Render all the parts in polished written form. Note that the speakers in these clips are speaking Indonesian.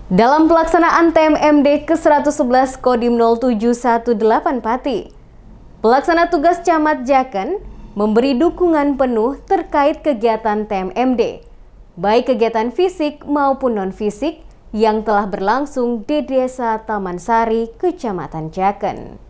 Dalam pelaksanaan TMMD ke-111 Kodim 0718 Pati, pelaksana tugas Camat Jaken memberi dukungan penuh terkait kegiatan TMMD, baik kegiatan fisik maupun non-fisik yang telah berlangsung di Desa Taman Sari, Kecamatan Jaken.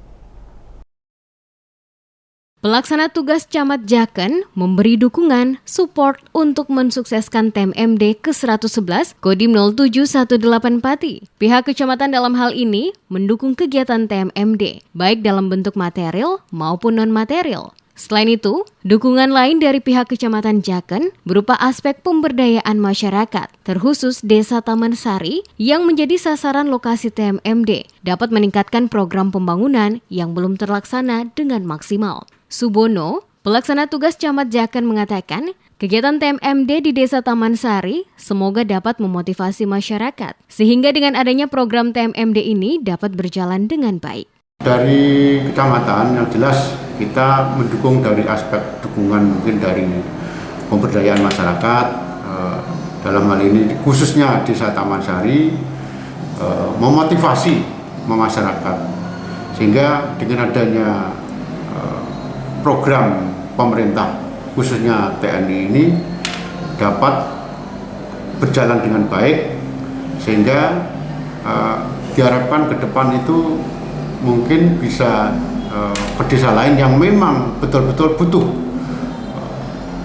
Pelaksana tugas Camat Jaken memberi dukungan support untuk mensukseskan TMMD ke-111 Kodim 0718 Pati. Pihak kecamatan dalam hal ini mendukung kegiatan TMMD, baik dalam bentuk material maupun non-material. Selain itu, dukungan lain dari pihak Kecamatan Jaken berupa aspek pemberdayaan masyarakat, terkhusus Desa Taman Sari yang menjadi sasaran lokasi TMMD, dapat meningkatkan program pembangunan yang belum terlaksana dengan maksimal. Subono, pelaksana tugas Camat Jaken mengatakan, kegiatan TMMD di Desa Taman Sari semoga dapat memotivasi masyarakat, sehingga dengan adanya program TMMD ini dapat berjalan dengan baik. Dari kecamatan yang jelas kita mendukung dari aspek dukungan mungkin dari pemberdayaan masyarakat, dalam hal ini khususnya Desa Taman Sari, memotivasi masyarakat, sehingga dengan adanya program pemerintah khususnya TNI ini dapat berjalan dengan baik, sehingga diharapkan ke depan itu mungkin bisa ke desa lain yang memang betul-betul butuh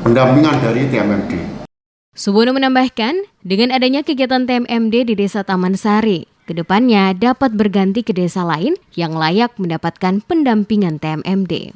pendampingan dari TMMD. Subono menambahkan, dengan adanya kegiatan TMMD di Desa Taman Sari, kedepannya dapat berganti ke desa lain yang layak mendapatkan pendampingan TMMD.